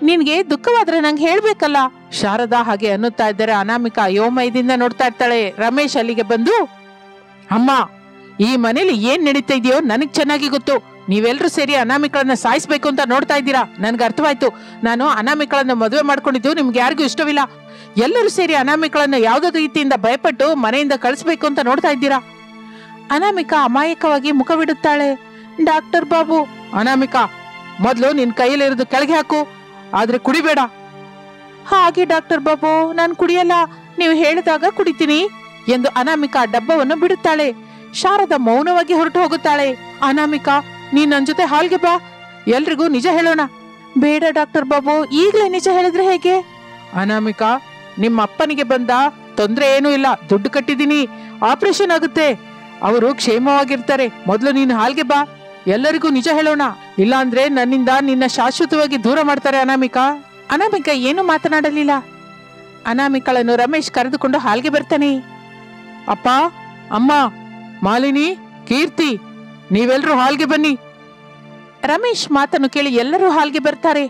ನಿನ್ಗೆ ದುಃಖವಾದ್ರೆ ನಂಗೆ ಹೇಳ್ಬೇಕಲ್ಲ. ಶಾರದಾ ಹಾಗೆ ಅನ್ನುತ್ತಾ ಇದ್ದರೆ ಅನಾಮಿಕಾ ಅಯೋಮಯದಿಂದ ನೋಡ್ತಾ ಇರ್ತಾಳೆ. ರಮೇಶ್ ಅಲ್ಲಿಗೆ ಬಂದು, ಅಮ್ಮ, ಈ ಮನೇಲಿ ಏನ್ ನಡೀತಾ ಇದೆಯೋ ನನಗ್ ಚೆನ್ನಾಗಿ ಗೊತ್ತು. ನೀವೆಲ್ಲರೂ ಸೇರಿ ಅನಾಮಿಕಳನ್ನ ಸಾಯಿಸ್ಬೇಕು ಅಂತ ನೋಡ್ತಾ ಇದ್ದೀರಾ. ನನ್ಗೆ ಅರ್ಥವಾಯ್ತು. ನಾನು ಅನಾಮಿಕಳನ್ನ ಮದುವೆ ಮಾಡ್ಕೊಂಡಿದ್ದು ನಿಮ್ಗೆ ಯಾರಿಗೂ ಇಷ್ಟವಿಲ್ಲ. ಎಲ್ಲರೂ ಸೇರಿ ಅನಾಮಿಕಳನ್ನ ಯಾವ್ದಾದ್ರು ರೀತಿಯಿಂದ ಭಯಪಟ್ಟು ಮನೆಯಿಂದ ಕಳಿಸ್ಬೇಕು ಅಂತ ನೋಡ್ತಾ ಇದ್ದೀರಾ. ಅನಾಮಿಕಾ ಅಮಾಯಕವಾಗಿ ಮುಖವಿಡುತ್ತಾಳೆ. ಡಾಕ್ಟರ್ ಬಾಬು. ಅನಾಮಿಕಾ, ಮೊದ್ಲು ನಿನ್ ಕೈಯಲ್ಲಿರೋದು ಕೆಳಗೆ ಹಾಕು, ಆದ್ರೆ ಕುಡಿಬೇಡ. ಹಾಗೆ ಡಾಕ್ಟರ್ ಬಾಬು, ನಾನು ಕುಡಿಯಲ್ಲ, ನೀವು ಹೇಳಿದಾಗ ಕುಡಿತೀನಿ ಎಂದು ಅನಾಮಿಕಾ ಡಬ್ಬವನ್ನು ಬಿಡುತ್ತಾಳೆ. ಶಾರದಾ ಮೌನವಾಗಿ ಹೊರಟು ಹೋಗುತ್ತಾಳೆ. ಅನಾಮಿಕಾ, ನೀನ್ ನನ್ ಜೊತೆ ಹಾಲ್ಗೆ ಬಾ, ಎಲ್ರಿಗೂ ನಿಜ ಹೇಳೋಣ. ಬೇಡ ಡಾಕ್ಟರ್ ಬಾಬು, ಈಗ್ಲೇ ನಿಜ ಹೇಳಿದ್ರೆ ಹೇಗೆ? ಅನಾಮಿಕಾ, ನಿಮ್ಮ ಅಪ್ಪನಿಗೆ ಬಂದ ತೊಂದ್ರೆ ಏನೂ ಇಲ್ಲ, ದುಡ್ಡು ಕಟ್ಟಿದೀನಿ, ಆಪರೇಷನ್ ಆಗುತ್ತೆ, ಅವರು ಕ್ಷೇಮವಾಗಿರ್ತಾರೆ. ಮೊದ್ಲು ನೀನು ಹಾಲ್ಗೆ ಬಾ, ಎಲ್ಲರಿಗೂ ನಿಜ ಹೇಳೋಣ. ಇಲ್ಲಾಂದ್ರೆ ನನ್ನಿಂದ ನಿನ್ನ ಶಾಶ್ವತವಾಗಿ ದೂರ ಮಾಡ್ತಾರೆ. ಅನಾಮಿಕಾ. ಅನಾಮಿಕಾ ಏನು ಮಾತನಾಡಲಿಲ್ಲ. ಅನಾಮಿಕಳನ್ನು ರಮೇಶ್ ಕರೆದುಕೊಂಡು ಹಾಲ್ಗೆ ಬರ್ತಾನೆ. ಅಪ್ಪ, ಅಮ್ಮ, ಮಾಲಿನಿ, ಕೀರ್ತಿ, ನೀವೆಲ್ರೂ ಹಾಲ್ಗೆ ಬನ್ನಿ. ರಮೇಶ್ ಮಾತನ್ನು ಕೇಳಿ ಎಲ್ಲರೂ ಹಾಲ್ಗೆ ಬರ್ತಾರೆ.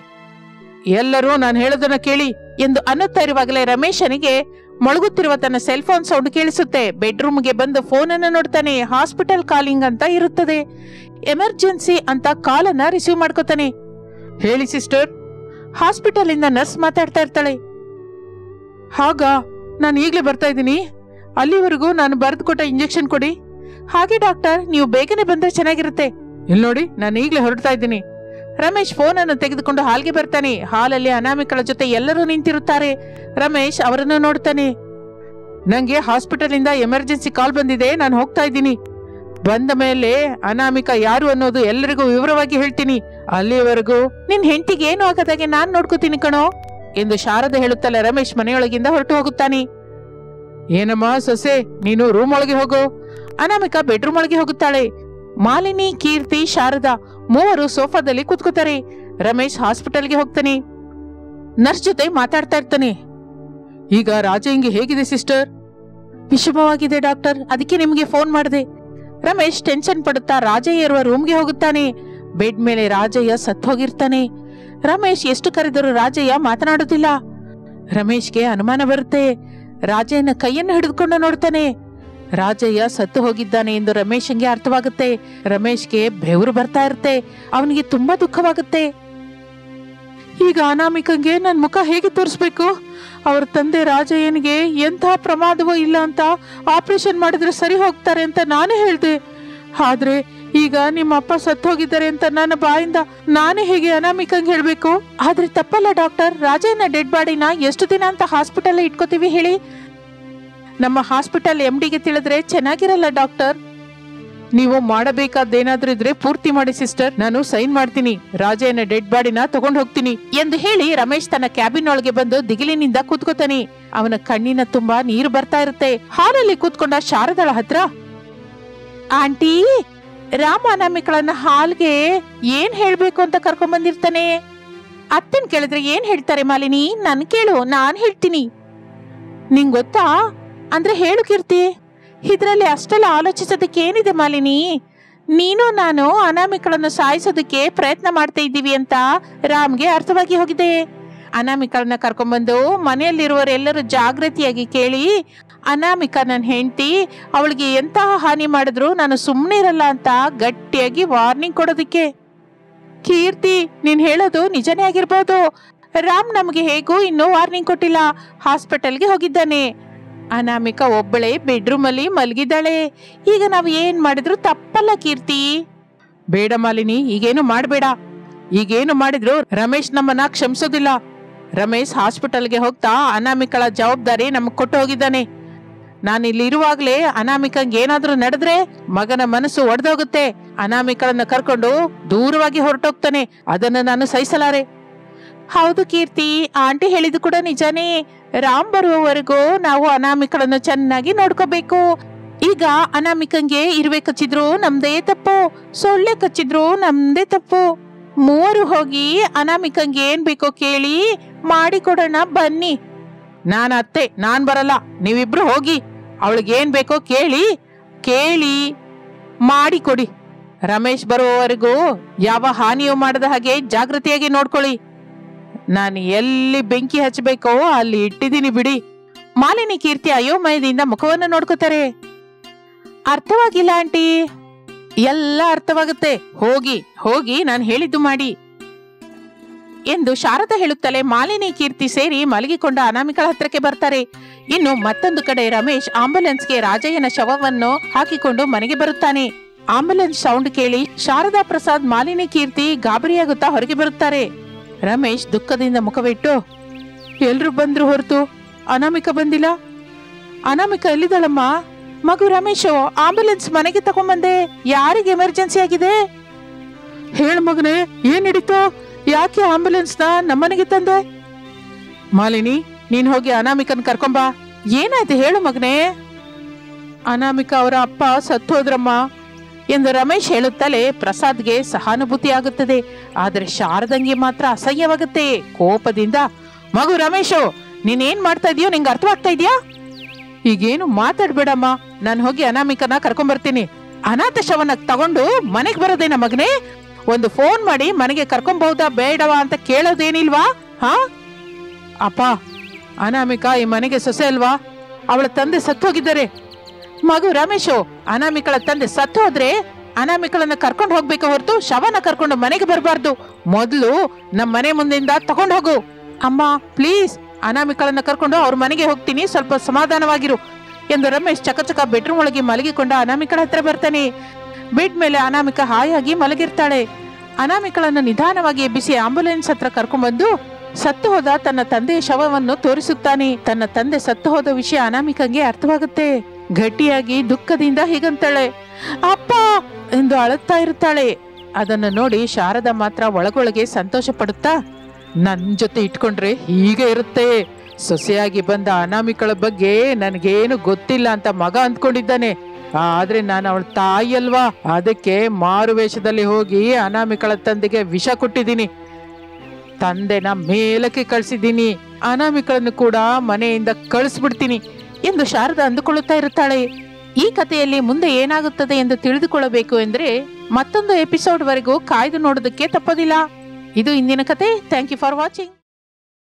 ಎಲ್ಲರೂ ನಾನು ಹೇಳೋದನ್ನ ಕೇಳಿ ಎಂದು ಅನ್ನುತ್ತಾ ಇರುವಾಗಲೇ ರಮೇಶನಿಗೆ ಮೊಳಗುತ್ತಿರುವ ತನ್ನ ಸೆಲ್ ಫೋನ್ ಸೌಂಡ್ ಕೇಳಿಸುತ್ತೆ. ಬೆಡ್ರೂಮ್ಗೆ ಬಂದು ಫೋನ್ ಅನ್ನು ನೋಡ್ತಾನೆ. ಹಾಸ್ಪಿಟಲ್ ಕಾಲಿಂಗ್ ಅಂತ ಇರುತ್ತದೆ. ಎಮರ್ಜೆನ್ಸಿ ಅಂತ ಕಾಲ್ ಅನ್ನ ರಿಸೀವ್ ಮಾಡ್ಕೋತಾನೆ. ಹೇಳಿ ಸಿಸ್ಟರ್. ಹಾಸ್ಪಿಟಲ್ ಇಂದ ನರ್ಸ್ ಮಾತಾಡ್ತಾ ಇರ್ತಾಳೆ. ಹಾಗ ನಾನು ಈಗ್ಲೇ ಬರ್ತಾ ಇದ್ದೀನಿ, ಅಲ್ಲಿವರೆಗೂ ನಾನು ಬರೆದು ಕೊಟ್ಟ ಇಂಜೆಕ್ಷನ್ ಕೊಡಿ. ಹಾಗೆ ಡಾಕ್ಟರ್, ನೀವು ಬೇಗನೆ ಬಂದ್ರೆ ಚೆನ್ನಾಗಿರುತ್ತೆ. ಇಲ್ಲಿ ನೋಡಿ, ನಾನು ಈಗ್ಲೇ ಹೊರಡ್ತಾ ಇದ್ದೀನಿ. ರಮೇಶ್ ಫೋನ್ ಅನ್ನು ತೆಗೆದುಕೊಂಡು ಹಾಲ್ಗೆ ಬರ್ತಾನೆ. ಹಾಲಲ್ಲಿ ಅನಾಮಿಕಳ ಜೊತೆ ಎಲ್ಲರೂ ನಿಂತಿರುತ್ತಾರೆ. ರಮೇಶ್ ಅವರನ್ನು ನೋಡ್ತಾನೆ. ನಂಗೆ ಹಾಸ್ಪಿಟಲ್ ಇಂದ ಎಮರ್ಜೆನ್ಸಿ ಕಾಲ್ ಬಂದಿದೆ, ನಾನು ಹೋಗ್ತಾ ಇದ್ದೀನಿ. ಬಂದ ಮೇಲೆ ಅನಾಮಿಕಾ ಯಾರು ಅನ್ನೋದು ಎಲ್ಲರಿಗೂ ವಿವರವಾಗಿ ಹೇಳ್ತೀನಿ. ಅಲ್ಲಿವರೆಗೂ ನಿನ್ ಹೆಂಡತಿಗೆ ಏನು ಆಗದಾಗೆ ನಾನ್ ನೋಡ್ಕೋತೀನಿ ಕಣೋ ಎಂದು ಶಾರದಾ ಹೇಳುತ್ತಲೇ ರಮೇಶ್ ಮನೆಯೊಳಗಿಂದ ಹೊರಟು ಹೋಗುತ್ತಾನೆ. ಏನಮ್ಮ ಸೊಸೆ, ನೀನು ರೂಮ್ ಒಳಗೆ ಹೋಗು. ಅನಾಮಿಕಾ ಬೆಡ್ರೂಮ್ ಒಳಗೆ ಹೋಗುತ್ತಾಳೆ. ಮಾಲಿನಿ, ಕೀರ್ತಿ, ಶಾರದಾ ಮೂವರು ಸೋಫಾದಲ್ಲಿ ಕೂತ್ಕೋತಾರೆ. ರಮೇಶ್ ಹಾಸ್ಪಿಟಲ್ಗೆ ಹೋಗ್ತಾನೆ. ನರ್ಸ್ ಜೊತೆ ಮಾತಾಡ್ತಾ ಇರ್ತಾನೆ. ಈಗ ರಾಜಂಗೆ ಹೇಗಿದೆ ಸಿಸ್ಟರ್? ವಿಷಮವಾಗಿದೆ ಡಾಕ್ಟರ್, ಅದಕ್ಕೆ ನಿಮ್ಗೆ ಫೋನ್ ಮಾಡಿದೆ. ರಮೇಶ್ ಟೆನ್ಷನ್ ಪಡುತ್ತಾ ರಾಜಯ್ಯ ಇರುವ ರೂಮ್ಗೆ ಹೋಗುತ್ತಾನೆ. ಬೆಡ್ ಮೇಲೆ ರಾಜಯ್ಯ ಸತ್ತು ಹೋಗಿರ್ತಾನೆ. ರಮೇಶ್ ಎಷ್ಟು ಕರೆದರೂ ರಾಜಯ್ಯ ಮಾತನಾಡುತ್ತಿಲ್ಲ. ರಮೇಶ್ಗೆ ಅನುಮಾನ ಬರುತ್ತೆ. ರಾಜಯ್ಯನ ಕೈಯನ್ನು ಹಿಡಿದುಕೊಂಡು ನೋಡ್ತಾನೆ. ರಾಜಯ್ಯ ಸತ್ತು ಹೋಗಿದ್ದಾನೆ ಎಂದು ರಮೇಶ್ಗೆ ಅರ್ಥವಾಗುತ್ತೆ. ರಮೇಶ್ಗೆ ಬೆವರು ಬರ್ತಾ ಇರುತ್ತೆ. ಅವನಿಗೆ ತುಂಬಾ ದುಃಖವಾಗುತ್ತೆ. ಈಗ ಅನಾಮಿಕಂಗೆ ನನ್ ಮುಖ ಹೇಗೆ ತೋರಿಸ್ಬೇಕು? ಅವ್ರ ತಂದೆ ರಾಜಯ್ಯನಿಗೆ ಎಂತಹ ಪ್ರಮಾದವೂ ಇಲ್ಲ ಅಂತ ಆಪರೇಷನ್ ಮಾಡಿದ್ರೆ ಸರಿ ಹೋಗ್ತಾರೆ ಅಂತ ನಾನೇ ಹೇಳ್ದೆ. ಆದ್ರೆ ಈಗ ನಿಮ್ಮ ಅಪ್ಪ ಸತ್ತು ಹೋಗಿದ್ದಾರೆ ಅಂತ ನನ್ನ ಬಾಯಿಂದ ನಾನೇ ಹೇಗೆ ಅನಾಮಿಕಂಗೆ ಹೇಳ್ಬೇಕು? ಆದ್ರೆ ತಪ್ಪಲ್ಲ ಡಾಕ್ಟರ್, ರಾಜಯ್ಯನ ಡೆಡ್ ಬಾಡಿನ ಎಷ್ಟು ದಿನ ಅಂತ ಹಾಸ್ಪಿಟಲ್ ಇಟ್ಕೋತೀವಿ ಹೇಳಿ? ನಮ್ಮ ಹಾಸ್ಪಿಟಲ್ MDಗೆ ತಿಳಿದ್ರೆ ಚೆನ್ನಾಗಿರಲ್ಲ ಡಾಕ್ಟರ್. ನೀವು ಮಾಡಬೇಕಾದ್ದೇನಾದ್ರೂ ಇದ್ರೆ ಪೂರ್ತಿ ಮಾಡಿ ಸಿಸ್ಟರ್, ನಾನು ಸೈನ್ ಮಾಡ್ತೀನಿ. ರಾಜಯ್ಯನ ಡೆಡ್ ಬಾಡಿನ ತಗೊಂಡು ಹೋಗ್ತೀನಿ ಎಂದು ಹೇಳಿ ರಮೇಶ್ ತನ್ನ ಕ್ಯಾಬಿನ್ ಒಳಗೆ ಬಂದು ದಿಗಿಲಿನಿಂದ ಕೂತ್ಕೋತಾನೆ. ಅವನ ಕಣ್ಣಿನ ತುಂಬಾ ನೀರು ಬರ್ತಾ ಇರುತ್ತೆ. ಹಾಲಲ್ಲಿ ಕೂತ್ಕೊಂಡ ಶಾರದಾಳ ಹತ್ರ, ಆಂಟಿ, ರಾಮ ಅನಾಮಿಕಳನ್ನ ಹಾಲ್ಗೆ ಏನ್ ಹೇಳ್ಬೇಕು ಅಂತ ಕರ್ಕೊಂಡ್ ಬಂದಿರ್ತಾನೆ. ಅತ್ತನ್ ಕೇಳಿದ್ರೆ ಏನ್ ಹೇಳ್ತಾರೆ ಮಾಲಿನಿ? ನನ್ ಕೇಳು, ನಾನ್ ಹೇಳ್ತೀನಿ. ನಿಂಗ್ ಗೊತ್ತಾ? ಅಂದ್ರೆ ಹೇಳು ಕೀರ್ತಿ. ಇದ್ರಲ್ಲಿ ಅಷ್ಟೆಲ್ಲ ಆಲೋಚಿಸೋದಕ್ಕೆ ಏನಿದೆ ಮಾಲಿನಿ? ನೀನು ನಾನು ಅನಾಮಿಕಳನ್ನು ಸಾಯಿಸೋದಕ್ಕೆ ಪ್ರಯತ್ನ ಮಾಡ್ತಾ ಇದ್ದೀವಿ ಅಂತ ರಾಮ್ಗೆ ಅರ್ಥವಾಗಿ ಹೋಗಿದೆ. ಅನಾಮಿಕಳನ್ನ ಕರ್ಕೊಂಡ್ಬಂದು ಮನೆಯಲ್ಲಿರುವವರೆಲ್ಲರೂ ಜಾಗೃತಿಯಾಗಿ ಕೇಳಿ, ಅನಾಮಿಕಾ ನನ್ನ ಹೆಂಡತಿ, ಅವಳಿಗೆ ಎಂತಹ ಹಾನಿ ಮಾಡಿದ್ರು ನಾನು ಸುಮ್ಮನೆ ಇರಲ್ಲ ಅಂತ ಗಟ್ಟಿಯಾಗಿ ವಾರ್ನಿಂಗ್ ಕೊಡೋದಕ್ಕೆ. ಕೀರ್ತಿ, ನೀನ್ ಹೇಳೋದು ನಿಜನೇ ಆಗಿರ್ಬೋದು. ರಾಮ್ ನಮಗೆ ಹೇಗೂ ಇನ್ನೂ ವಾರ್ನಿಂಗ್ ಕೊಟ್ಟಿಲ್ಲ. ಹಾಸ್ಪಿಟಲ್ಗೆ ಹೋಗಿದ್ದಾನೆ. ಅನಾಮಿಕಾ ಒಬ್ಬಳೇ ಬೆಡ್ರೂಮ್ ಅಲ್ಲಿ ಮಲಗಿದ್ದಾಳೆ. ಈಗ ನಾವು ಏನ್ ಮಾಡಿದ್ರು ತಪ್ಪಲ್ಲ ಕೀರ್ತಿ. ಬೇಡ ಮಾಲಿನಿ, ಈಗೇನು ಮಾಡಬೇಡ. ಈಗೇನು ಮಾಡಿದ್ರು ರಮೇಶ್ ನಮ್ಮನ್ನ ಕ್ಷಮಿಸೋದಿಲ್ಲ. ರಮೇಶ್ ಹಾಸ್ಪಿಟಲ್ಗೆ ಹೋಗ್ತಾ ಅನಾಮಿಕಳ ಜವಾಬ್ದಾರಿ ನಮಗ್ ಕೊಟ್ಟು ಹೋಗಿದ್ದಾನೆ. ನಾನು ಇಲ್ಲಿ ಇರುವಾಗ್ಲೇ ಅನಾಮಿಕಂಗೆ ಏನಾದ್ರೂ ನಡೆದ್ರೆ ಮಗನ ಮನಸ್ಸು ಒಡೆದೋಗುತ್ತೆ. ಅನಾಮಿಕಳನ್ನ ಕರ್ಕೊಂಡು ದೂರವಾಗಿ ಹೊರಟೋಗ್ತಾನೆ. ಅದನ್ನ ನಾನು ಸಹಿಸಲಾರೆ. ಹೌದು ಕೀರ್ತಿ, ಆಂಟಿ ಹೇಳಿದ್ದು ಕೂಡ ನಿಜಾನೇ. ರಾಮ್ ಬರುವವರೆಗೂ ನಾವು ಅನಾಮಿಕಳನ್ನು ಚೆನ್ನಾಗಿ ನೋಡ್ಕೋಬೇಕು. ಈಗ ಅನಾಮಿಕಂಗೆ ಇರುವೆ ಕಚ್ಚಿದ್ರು ನಮ್ದೇ ತಪ್ಪು, ಸೊಳ್ಳೆ ಕಚ್ಚಿದ್ರು ನಮ್ದೇ ತಪ್ಪು. ಮೂವರು ಹೋಗಿ ಅನಾಮಿಕಂಗೆ ಏನ್ ಬೇಕೋ ಕೇಳಿ ಮಾಡಿಕೊಡೋಣ ಬನ್ನಿ. ನಾನ್ ಬರಲ್ಲ, ನೀವಿಬ್ರು ಹೋಗಿ ಅವಳಿಗೆ ಏನ್ ಬೇಕೋ ಕೇಳಿ ಮಾಡಿಕೊಡಿ. ರಮೇಶ್ ಬರುವವರೆಗೂ ಯಾವ ಹಾನಿಯೂ ಮಾಡದ ಹಾಗೆ ಜಾಗೃತಿಯಾಗಿ ನೋಡ್ಕೊಳ್ಳಿ. ನಾನು ಎಲ್ಲಿ ಬೆಂಕಿ ಹಚ್ಚಬೇಕೋ ಅಲ್ಲಿ ಇಟ್ಟಿದ್ದೀನಿ ಬಿಡಿ. ಮಾಲಿನಿ ಕೀರ್ತಿ ಅಯೋಮಯದಿಂದ ಮುಖವನ್ನು ನೋಡ್ಕೋತಾರೆ. ಅರ್ಥವಾಗಿಲ್ಲ ಆಂಟಿ. ಎಲ್ಲ ಅರ್ಥವಾಗುತ್ತೆ. ಹೋಗಿ ನಾನು ಹೇಳಿದ್ದು ಮಾಡಿ ಎಂದು ಶಾರದಾ ಹೇಳುತ್ತಲೇ ಮಾಲಿನಿ ಕೀರ್ತಿ ಸೇರಿ ಮಲಗಿಕೊಂಡ ಅನಾಮಿಕಳ ಹತ್ರಕ್ಕೆ ಬರ್ತಾರೆ. ಇನ್ನು ಮತ್ತೊಂದು ಕಡೆ ರಮೇಶ್ ಆಂಬುಲೆನ್ಸ್ಗೆ ರಾಜಯ್ಯನ ಶವವನ್ನು ಹಾಕಿಕೊಂಡು ಮನೆಗೆ ಬರುತ್ತಾನೆ. ಆಂಬುಲೆನ್ಸ್ ಸೌಂಡ್ ಕೇಳಿ ಶಾರದಾ ಪ್ರಸಾದ್ ಮಾಲಿನಿ ಕೀರ್ತಿ ಗಾಬರಿಯಾಗುತ್ತಾ ಹೊರಗೆ ಬರುತ್ತಾರೆ. ರಮೇಶ್ ದುಃಖದಿಂದ ಮುಖವಿಟ್ಟು, ಎಲ್ರು ಬಂದ್ರು ಹೊರತು ಅನಾಮಿಕ ಬಂದಿಲ್ಲ. ಅನಾಮಿಕ ಎಲ್ಲಿದ್ದಾಳಮ್ಮ? ಮಗು ರಮೇಶು, ಆಂಬುಲೆನ್ಸ್ ಮನೆಗೆ ತಗೊಂಬಂದೆ. ಯಾರಿಗೆ ಎಮರ್ಜೆನ್ಸಿ ಆಗಿದೆ? ಹೇಳು ಮಗನೇ, ಏನ್ ನಡೀತು? ಯಾಕೆ ಆಂಬುಲೆನ್ಸ್ ನಮ್ಮನೆಗೆ ತಂದೆ? ಮಾಲಿನಿ, ನೀನ್ ಹೋಗಿ ಅನಾಮಿಕನ್ ಕರ್ಕೊಂಬಾ. ಏನಾಯ್ತು ಹೇಳು ಮಗನೇ? ಅನಾಮಿಕ ಅವರ ಅಪ್ಪ ಸತ್ತೋದ್ರಮ್ಮ ಎಂದು ರಮೇಶ್ ಹೇಳುತ್ತಲೇ ಪ್ರಸಾದ್ಗೆ ಸಹಾನುಭೂತಿ ಆಗುತ್ತದೆ. ಆದರೆ ಶಾರದಂಗೆ ಮಾತ್ರ ಅಸಹ್ಯವಾಗುತ್ತೆ. ಕೋಪದಿಂದ, ಮಗು ರಮೇಶು, ನೀನೇನ್ ಮಾಡ್ತಾ ಇದೀಯೋ ನಿಂಗೆ ಅರ್ಥವಾಗ್ತಾ ಇದೆಯಾ? ಈಗೇನು ಮಾತಾಡ್ಬೇಡಮ್ಮ, ನಾನು ಹೋಗಿ ಅನಾಮಿಕನ ಕರ್ಕೊಂಡ್ಬರ್ತೀನಿ. ಅನಾಥ ಶವನ ತಗೊಂಡು ಮನೆಗೆ ಬರೋದೇನ ಮಗನೇ? ಒಂದು ಫೋನ್ ಮಾಡಿ ಮನೆಗೆ ಕರ್ಕೊಂಬಹುದಾ ಬೇಡವಾ ಅಂತ ಕೇಳೋದೇನಿಲ್ವಾ? ಅಪ್ಪ, ಅನಾಮಿಕಾ ಈ ಮನೆಗೆ ಸೊಸೆ ಅಲ್ವಾ? ಅವಳ ತಂದೆ ಸತ್ತು ಹೋಗಿದ್ದಾರೆ. ಮಗು ರಮೇಶು, ಅನಾಮಿಕಳ ತಂದೆ ಸತ್ತು ಹೋದ್ರೆ ಅನಾಮಿಕಳನ್ನ ಕರ್ಕೊಂಡು ಹೋಗ್ಬೇಕು ಹೊರತು ಶವನ ಕರ್ಕೊಂಡು ಮನೆಗೆ ಬರಬಾರ್ದು. ಮೊದಲು ನಮ್ಮ ಮನೆ ಮುಂದಿಂದ ತಗೊಂಡು ಹೋಗು. ಅಮ್ಮ ಪ್ಲೀಸ್, ಅನಾಮಿಕಳನ್ನ ಕರ್ಕೊಂಡು ಅವ್ರ ಮನೆಗೆ ಹೋಗ್ತೀನಿ, ಸ್ವಲ್ಪ ಸಮಾಧಾನವಾಗಿರು ಎಂದು ರಮೇಶ್ ಚಕಚಕ ಬೆಡ್ರೂಮ್ ಒಳಗೆ ಮಲಗಿಕೊಂಡ ಅನಾಮಿಕಳ ಹತ್ರ ಬರ್ತಾನೆ. ಬೆಡ್ ಮೇಲೆ ಅನಾಮಿಕ ಹಾಯಾಗಿ ಮಲಗಿರ್ತಾಳೆ. ಅನಾಮಿಕಳನ್ನು ನಿಧಾನವಾಗಿ ಎಬ್ಬಿಸಿ ಆಂಬುಲೆನ್ಸ್ ಹತ್ರ ಕರ್ಕೊಂಡ್ಬಂದು ಸತ್ತು ಹೋದ ತನ್ನ ತಂದೆಯ ಶವವನ್ನು ತೋರಿಸುತ್ತಾನೆ. ತನ್ನ ತಂದೆ ಸತ್ತು ಹೋದ ವಿಷಯ ಅನಾಮಿಕಂಗೆ ಅರ್ಥವಾಗುತ್ತೆ. ಗಟ್ಟಿಯಾಗಿ ದುಃಖದಿಂದ ಹೀಗಂತಾಳೆ, ಅಪ್ಪ ಎಂದು ಅಳುತ್ತಾ ಇರುತ್ತಾಳೆ. ಅದನ್ನು ನೋಡಿ ಶಾರದಾ ಮಾತ್ರ ಒಳಗೊಳಗೆ ಸಂತೋಷ ಪಡುತ್ತಾ, ನನ್ ಜೊತೆ ಇಟ್ಕೊಂಡ್ರೆ ಹೀಗೆ ಇರುತ್ತೆ. ಸೊಸೆಯಾಗಿ ಬಂದ ಅನಾಮಿಕಳ ಬಗ್ಗೆ ನನಗೇನು ಗೊತ್ತಿಲ್ಲ ಅಂತ ಮಗ ಅಂದ್ಕೊಂಡಿದ್ದಾನೆ. ಆದ್ರೆ ನಾನು ಅವಳ ತಾಯಿ ಅಲ್ವಾ, ಅದಕ್ಕೆ ಮಾರು ವೇಷದಲ್ಲಿ ಹೋಗಿ ಅನಾಮಿಕಳ ತಂದೆಗೆ ವಿಷ ಕೊಟ್ಟಿದ್ದೀನಿ. ತಂದೆನ ಮೇಲಕ್ಕೆ ಕಳಿಸಿದ್ದೀನಿ. ಅನಾಮಿಕಳನ್ನು ಕೂಡ ಮನೆಯಿಂದ ಕಳಿಸ್ಬಿಡ್ತೀನಿ ಎಂದು ಶಾರದಾ ಅಂದುಕೊಳ್ಳುತ್ತಾ ಇರುತ್ತಾಳೆ. ಈ ಕಥೆಯಲ್ಲಿ ಮುಂದೆ ಏನಾಗುತ್ತದೆ ಎಂದು ತಿಳಿದುಕೊಳ್ಳಬೇಕು ಎಂದ್ರೆ ಮತ್ತೊಂದು ಎಪಿಸೋಡ್ ವರೆಗೂ ಕಾಯ್ದು ನೋಡೋದಕ್ಕೆ ತಪ್ಪದಿಲ್ಲ. ಇದು ಇಂದಿನ ಕತೆ. Thank you for watching.